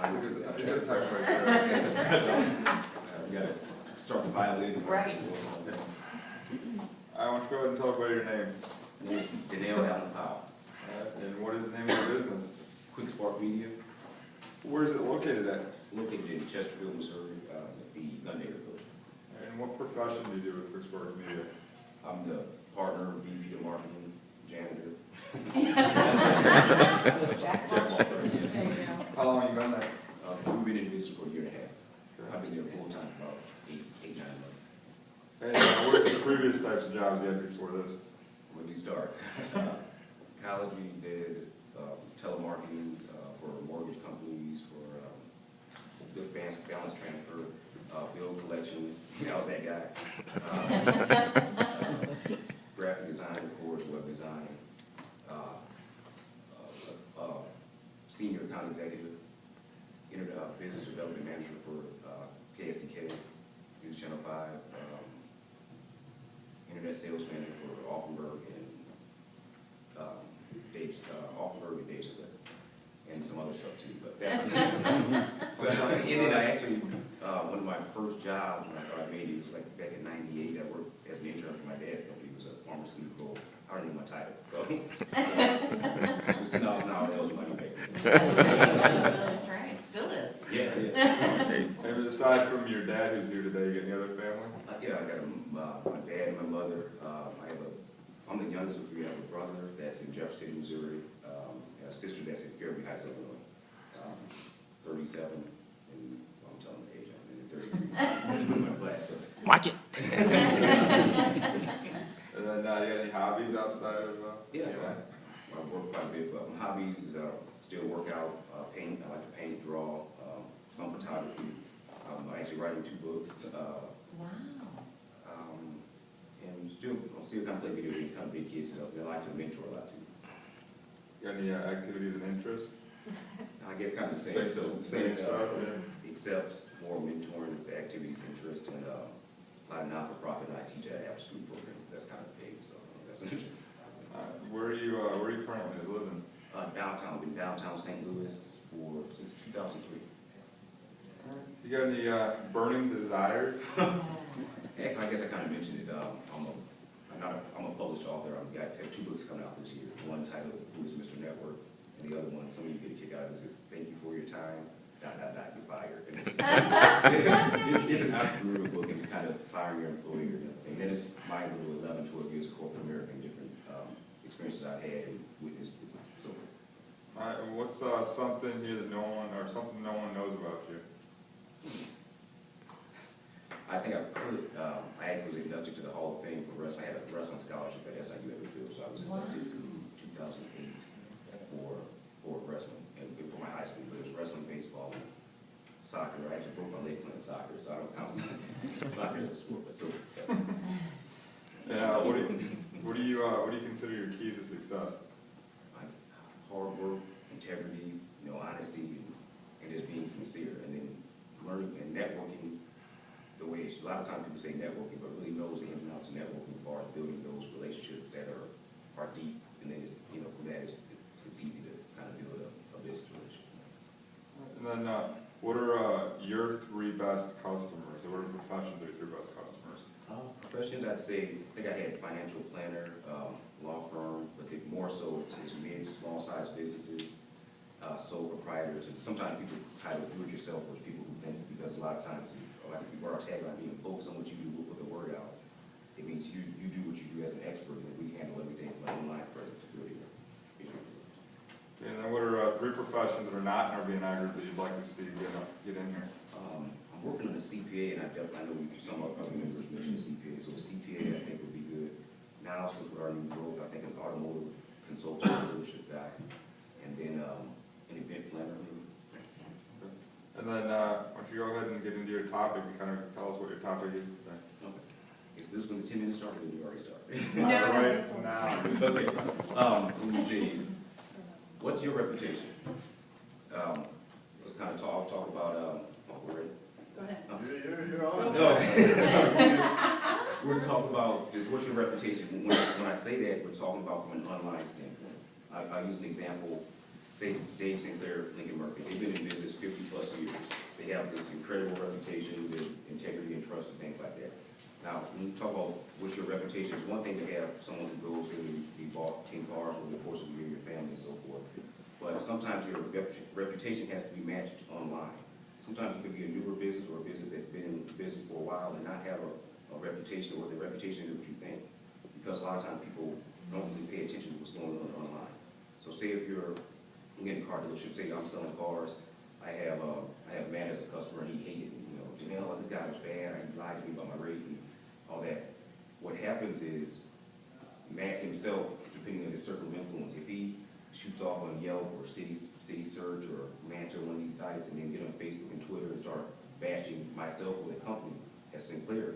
I went to the we got to start the violin. Right. I want you to go ahead and tell everybody your name. My name is Danelle Allen Powell. And what is the name of your business? Quick Spark Media, Where is it located at? located in Chesterfield, Missouri, at the Gundaker Building. And what profession do you do with Pittsburgh Media? I'm the partner, VP of marketing, janitor. Jack Jack Walsh. Walsh, yeah. There you go. How long have you been there? We've been in business for a year and a half. I've been there full time for about eight, 9 months. And what are the previous types of jobs you had before this? When we start, college we did telemarketing for mortgage companies, for good balance transfer, bill collections. I was that guy. Graphic design, of course, web design. Senior account executive, business development manager for KSTK, News Channel 5. Internet sales manager for Offenburg and Dave's, Offenburg and Dave's Event, and some other stuff too. But that's and then I actually one of my first jobs when I thought I made it was like back in '98. I worked as an intern for my dad's company. It was a pharmaceutical. I don't know my title, so it was $10 an hour. That was money back then. That's right, it still is. Yeah. Maybe aside from your dad who's here today, you got any other family? Yeah, I got my dad and my mother. I'm the youngest of three. I have a brother that's in Jefferson City, Missouri. And a sister that's in Fairview Heights, Illinois. 37, and I'm telling the age, I'm in 33. Watch it. And then you got any hobbies outside of? Yeah, I work quite a bit. But my hobbies is still work out, paint. I like to paint, draw, some photography. I'm actually writing 2 books. Wow. And I still kind of play video games, kind of big kids stuff. I like to mentor a lot too. Got any activities and interests? I guess kind of the same. Same stuff. Except more mentoring, the activities, interest, and a lot of non-for-profit. And I teach at after school program. That's kind of big, so that's interesting. Where are you currently living? Downtown. Been downtown St. Louis since 2003. You got any burning desires? Heck, I guess I kind of mentioned it. I'm a published author. I have 2 books coming out this year. One titled "Who Is Mr. Network," and the other one, some of you get a kick out of this, is "Thank You for Your Time. ... You're fired." It's an entrepreneurial book, and it's kind of firing your employer. And then it's my little 11, 12 years of corporate America and different experiences I've had and witnessed. So, All right, and what's something here that no one knows about you? I think I've heard, I was inducted to the Hall of Fame for wrestling. I had a wrestling scholarship at SIU Everfield, so I was inducted in 2008 for wrestling, and for my high school. But it was wrestling, baseball, and soccer. I actually broke my leg playing soccer, so I don't count soccer as a sport. But so, Yeah. What do you consider your keys to success? hard work, integrity, honesty, and just being sincere, and then learning and networking. The way a lot of times people say networking, but really knows the ins and outs of networking as far as building those relationships that are deep, and then from that it's easy to kind of build a business relationship. And then what are your 3 best customers? Or what are professions are your 3 best customers? Professions, I'd say, I think I had financial planner, law firm, but more so it's mid to small size businesses, sole proprietors, and sometimes people title do-it-yourselfers, people who think, because a lot of times, like if you were tagline being focused on what you do, we'll put the word out. It means you do what you do as an expert, and we handle everything from online presence to building. And then what are 3 professions that are not in our BNI group that you'd like to see get in here? I'm working on a CPA, and I know some of our members mentioned CPA, so a CPA I think would be good. Now, so with our new growth, I think an automotive consultant, leadership guy, and then an event planner. And then why don't you go ahead and get into your topic and kind of tell us what your topic is today. Okay. Is this when the 10 minutes started, or did you already start? No, right this one. now. Okay. Let me see. What's your reputation? Let's kind of talk about. We're ready. Go ahead. You're on. No. We're talking about just what's your reputation. When I say that, we're talking about from an online standpoint. I'll use an example. say Dave Sinclair, Lincoln Murphy, they've been in business 50+ years. They have this incredible reputation with integrity and trust and things like that. Now, when you talk about what's your reputation, it's one thing to have someone who goes and you bought 10 cars over the course of a year, your family and so forth. But sometimes your reputation has to be matched online. Sometimes it could be a newer business or a business that's been in business for a while and not have a reputation, or the reputation is what you think. Because a lot of times people don't really pay attention to what's going on online. So say if you're in a car dealership, say I'm selling cars, I have Matt as a customer and he hated me. You know, Janelle, this guy was bad, he lied to me about my rate and all that. What happens is Matt himself, depending on his circle of influence, if he shoots off on Yelp or City Search or Manta, one of these sites, and then get on Facebook and Twitter and start bashing myself or the company as Sinclair,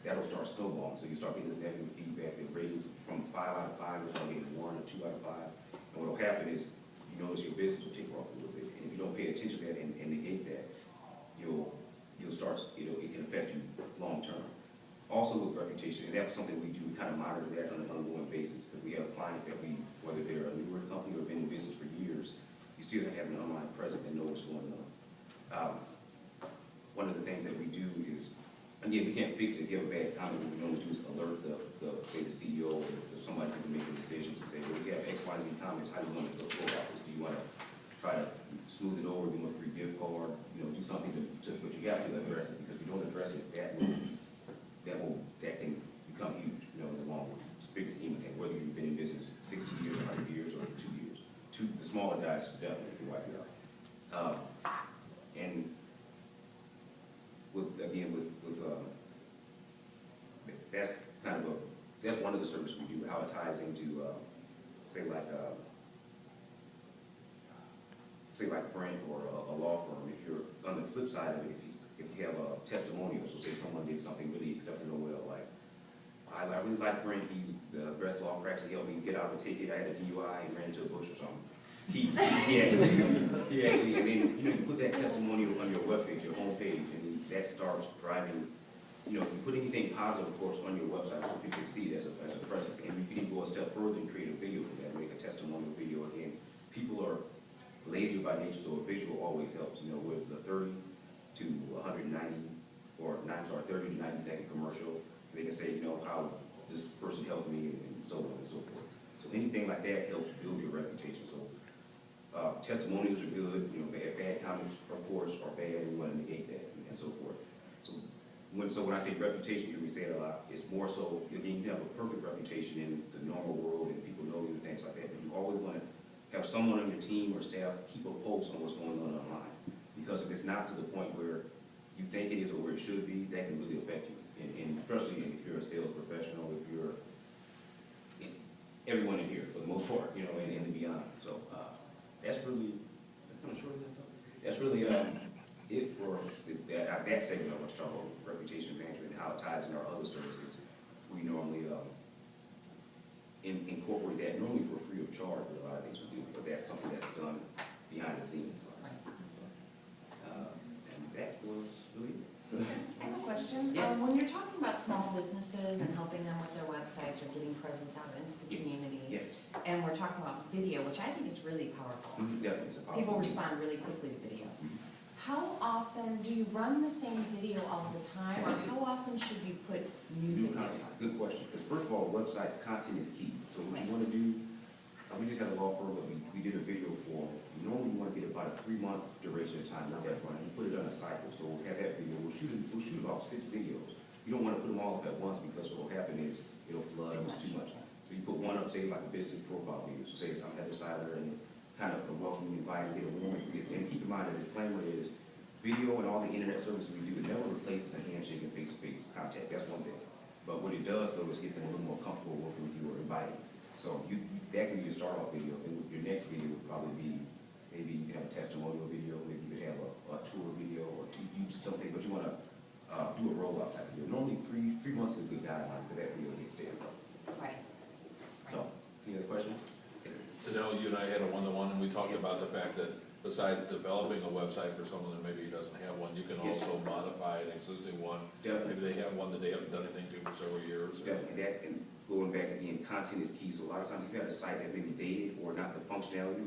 that'll start snowballing. So you start getting this negative feedback. The ratings from 5 out of 5 will start getting 1 or 2 out of 5. And what will happen is you notice your business will take off a little bit. And if you don't pay attention to that and negate that, you'll start, it can affect you long term. Also with reputation, and that was something we do, we kind of monitor that on an ongoing basis, because we have clients that whether they're a newer company or been in business for years, you still have an online presence and know what's going on. One of the things that we do is, again, we can't fix it, give a bad comment. What we normally do is alert say the CEO or somebody who can make the decisions and say, well, we have X, Y, Z comments, how do you want to go about this? Do you want to try to smooth it over, give them a free gift card, do something but you have to address it, because if you don't address it, that can become huge, in the long run. It's the big scheme of things, whether you've been in business 60 years, 100 years, or 2 years. The smaller guys definitely can wipe it out. And that's kind of that's one of the services we do, how it ties into, say like Brent or a law firm. If you're on the flip side of it, if you have a testimonial, so say someone did something really exceptional, well, like, I really like Brent, he's the best law practice, he helped me get out of a ticket, I had a DUI and ran into a bush or something. He actually, and then, you put that testimonial on your webpage, your homepage, and that starts driving, if you put anything positive, of course, on your website, so people can see it as a present. And you can go a step further and create a video for that, make a testimonial video. Again, people are lazy by nature, so a visual always helps. With the 30 to 190, or 30 to 90 second commercial, they can say, how this person helped me, and so on and so forth. So anything like that helps build your reputation. So testimonials are good, bad comments, of course, are bad, and we want to negate that, and so forth. So when I say reputation, we say it a lot, it's more so, you have a perfect reputation in the normal world, and people know you and things like that, but you always want to have someone on your team or staff keep a pulse on what's going on online. Because if it's not to the point where you think it is or where it should be, that can really affect you. And especially if you're a sales professional, if you're everyone in here for the most part, and beyond. So that's really, that's really it for that segment I want to talk about reputation management and how it ties in our other services. We normally incorporate that normally for free of charge with a lot of things we do, but that's something that's done behind the scenes. And that was really it. I have a question. Yes. When you're talking about small businesses and helping them with their websites or getting presence out into the community, Yes. and we're talking about video, which I think is really powerful. Definitely. It's a powerful People thing. respond really quickly to video. How often, do you run the same video all the time, or how often should you put new videos on? Good question. Because first of all, websites content is key. So what you want to do, we just had a law firm that we did a video for. Normally you want to get about a 3-month duration of time with that one. You put it on a cycle. So we'll have that video. We'll shoot about 6 videos. You don't want to put them all up at once, because what will happen is it'll flood. It's too much. So you put one up, say like a business profile video. So say I'm Heather Seiler, and kind of a welcome, invite, get a warm. And keep in mind, the disclaimer is video and all the internet services we do, it never replaces a handshake and face-to-face contact. That's one thing. But what it does, though, is get them a little more comfortable working with you or inviting. So that can be a start-off video. And your next video would probably be, maybe you can have a testimonial video, maybe you could have a tour video, or you something, but you want to do a rollout type video. Normally, 3 months is a good guideline for that video to get started. Right. So, any other questions? Danelle, you and I had a one-to-one, and we talked about the fact that besides developing a website for someone that maybe doesn't have one, you can Yes. also modify an existing one. Definitely. Maybe they have one that they haven't done anything to for several years. Definitely. And going back again, content is key. So a lot of times if you have a site that's maybe dated or not the functionality